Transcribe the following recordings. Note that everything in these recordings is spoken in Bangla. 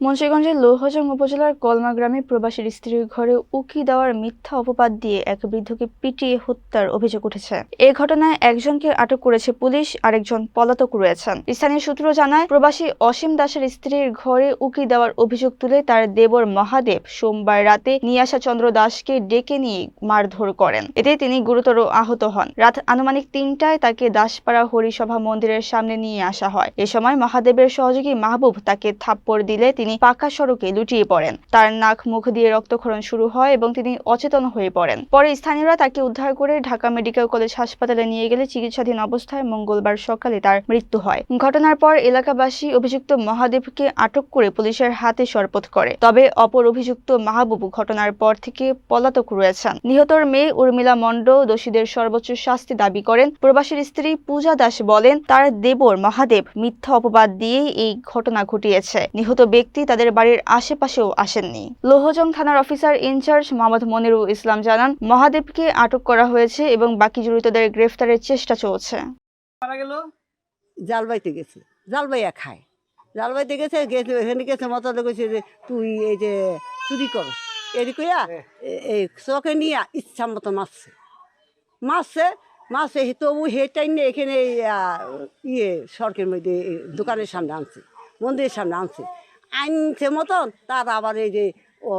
মুন্সিগঞ্জের লৌহজং উপজেলার কলমা গ্রামে প্রবাসীর স্ত্রীর ঘরে উকি দেওয়ার মিথ্যা অপবাদ দিয়ে এক বৃদ্ধকে পিটিয়ে হত্যার অভিযোগ উঠেছে। এ ঘটনায় একজনকে আটক করেছে পুলিশ, আরেকজন পলাতক রয়েছেন। স্থানীয় সূত্র জানায়, প্রবাসী অসীম দাসের স্ত্রীর ঘরে উকি দেওয়ার অভিযোগ তুলে তার দেবর মহাদেব সোমবার রাতে নিয়াশা চন্দ্র দাসকে ডেকে নিয়ে মারধর করেন। এতে তিনি গুরুতর আহত হন। রাত আনুমানিক ৩টায় তাকে দাসপাড়া হরিসভা মন্দিরের সামনে নিয়ে আসা হয়। এ সময় মহাদেবের সহযোগী মাহবুব তাকে থাপ্পড় দিলে তিনি পাকা সড়কে লুটিয়ে পড়েন। তার নাক মুখ দিয়ে রক্তক্ষরণ শুরু হয় এবং তিনি অচেতন হয়ে পড়েন। পরে স্থানীয়রা তাকে উদ্ধার করে ঢাকা মেডিকেল কলেজ হাসপাতালে নিয়ে গেলে চিকিৎসাধীন অবস্থায় মঙ্গলবার সকালে তার মৃত্যু হয়। ঘটনার পর এলাকাবাসী অভিযুক্ত মহাদেবকে আটক করে পুলিশের হাতে সোপর্দ করে। তবে অপর অভিযুক্ত মাহবুব ঘটনার পর থেকে পলাতক রয়েছেন। নিহতর মেয়ে উর্মিলা মণ্ডল দোষীদের সর্বোচ্চ শাস্তি দাবি করেন। প্রবাসীর স্ত্রী পূজা দাস বলেন, তার দেবর মহাদেব মিথ্যা অপবাদ দিয়ে এই ঘটনা ঘটিয়েছে। নিহত ব্যক্তি তাদের বাড়ির আশেপাশেও আসেননি। লৌহজং থানার অফিসার ইনচার্জ মোহাম্মদ মনিরুল ইসলাম জানান, মহাদেবকে আটক করা হয়েছে এবং বাকি জড়িতদের গ্রেফতারের চেষ্টা চলছে। জালবাইতে গেছে, জালবাইয়া খায়, জালবাইতে গেছে এখানে গেছে মতো কইছে যে তুই এই যে চুরি করস এদি কইয়া এই চোখে নিয়ে ইচ্ছা মতো মারছে তবু হেটাই নিয়ে এখানে সড়কের মধ্যে দোকানের সামনে আনছে, মন্দিরের সামনে আনছে মতন তার আবার এই যে ও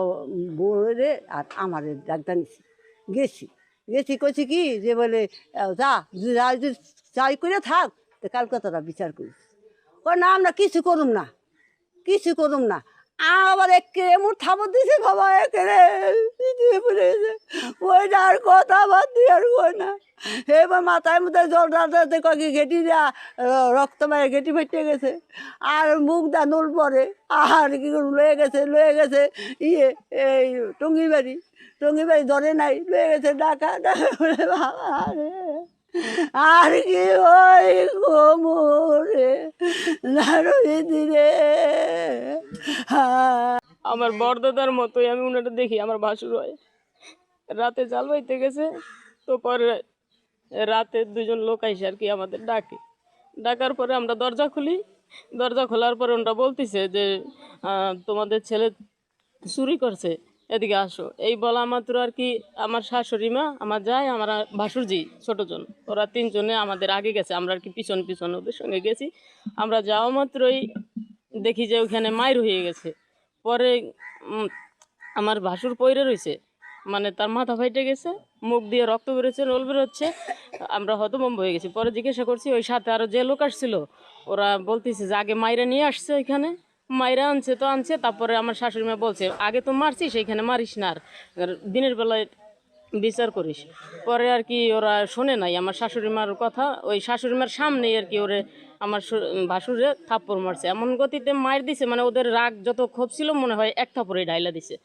বউরে আর আমার ডাক্তার নিছি গেছি কইছি কি যে বলে যাই করে থাক তো কালকে তারা বিচার করিস। ও না আমরা কিছু করুম না আবার একে এমন থাবর দিছে বাবা একেরে ওইটা আর কথা বাদ দিয়ে আর কই না। এবার মাথায় মধ্যে জল রাতে কয়েক ঘেটি দেওয়া রক্ত মায়ের ঘেটি ফেটে গেছে আর মুখ দা নুল পরে আর কি লয়ে গেছে এই টঙ্গির বাড়ি ধরে নাই লয়ে গেছে ঢাকা বাবা রে আর কি ওই কোমরে রে। আমার বড়দাদার মতোই আমি ওনাটা দেখি আমার ভাসুর হয়। রাতে জাল বাইতে গেছে, তো পরে রাতে দুজন লোক আইসে আর কি আমাদের ডাকার পরে আমরা দরজা খোলার পরে ওনারা বলতেছে যে তোমাদের ছেলে চুরি করছে, এদিকে আসো। এই বলা মাত্র আর কি আমার শাশুড়ি মা, আমার যায়, আমার ভাসুরজি ছোটজন, ওরা তিনজনে আমাদের আগে গেছে। আমরা আর কি পিছন ওদের সঙ্গে গেছি। আমরা যাওয়া মাত্রই দেখি যে ওখানে মায়ের হয়ে গেছে। পরে আমার ভাসুর পইরে রয়েছে, মানে তার মাথা ফাইটে গেছে, মুখ দিয়ে রক্ত বেরোচ্ছে, রোল বেরোচ্ছে। আমরা হতভম্ব হয়ে গেছি। পরে জিজ্ঞাসা করছি, ওই সাথে আরও যে লোক আসছিল ওরা বলতেছে যে আগে মাইরা নিয়ে আসছে, ওইখানে মাইরা আনছে। তারপরে আমার শাশুড়ি মা বলছে, আগে তো মারছিস, সেইখানে মারিস না, আর দিনের বেলায় বিচার করিস। পরে আর কি ওরা শোনে নাই আমার শাশুড়ি মার কথা। ওই শাশুড়ি মার সামনেই আর কি ওরে আমার ভাসুরে থাপ্পড় মারছে, এমন গতিতে মার দিছে, মানে ওদের রাগ যত ক্ষোভ ছিল মনে হয় এক থাপ্পড়ে ঢাইলা দিছে।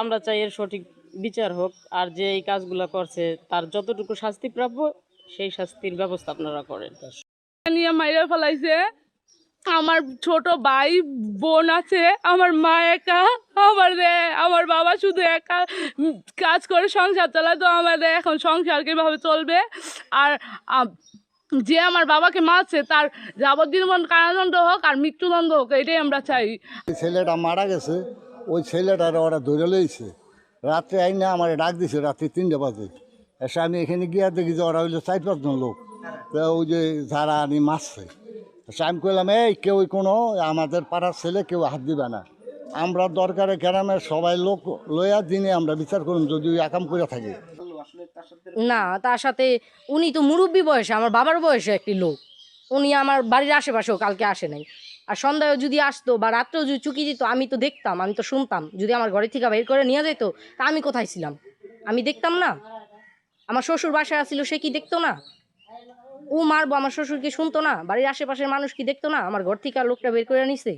আমরা চাই এর সঠিক বিচার হোক, আর যে এই কাজগুলো করছে তার যতটুকু শাস্তি প্রাপ্য সেই শাস্তির ব্যবস্থা আপনারা করেন। নিয়ে মাইরা ফেলাইছে, আমার ছোট ভাই বোন আছে, আমার মা একা, আমার বাবা শুধু একা কাজ করে সংসার চালায়। তো আমাদের এখন সংসার কিভাবে চলবে? আর যে আমার বাবাকে মারছে তার যাবজ্জীবন কারাদণ্ড হোক আর মৃত্যুদণ্ড হোক, এটাই আমরা চাই। ছেলেটা মারা গেছে, ওই ছেলেটার ওরা ধরে লইছে। রাত্রে আইনা আমার ডাক দিছে, রাত্রে 3টা বাজে এসে আমি এখানে গিয়া দেখি যে ওরা হইলো 4-5 জন লোক, তো ওই যে যারা আমি মারছে। আমি কইলাম, এই কেউ কোনো আমাদের পাড়ার ছেলে কেউ হাত দিবে না, আমরা দরকারে গ্রামের সবাই লোক লইয়া দিনে আমরা বিচার করুন যদি আকাম করে থাকে। না, তার সাথে উনি তো মুরব্বী বয়সে, আমার বাবার বয়সে একটি লোক, উনি আমার বাড়ির আশেপাশেও কালকে আসে নাই। আর সন্ধ্যায় যদি আসতো বা রাত্রেও যদি চুকি দিত, আমি তো দেখতাম, আমি তো শুনতাম। যদি আমার ঘরে থেকে বের করে নিয়ে যেত, তা আমি কোথায় ছিলাম? আমি দেখতাম না? আমার শ্বশুর বাসায় আসছিল, সে কি দেখতো না? ও মারবো, আমার শ্বশুর কি শুনতো না? বাড়ির আশেপাশের মানুষ কি দেখতো না আমার ঘর থেকে লোকটা বের করে নিছে?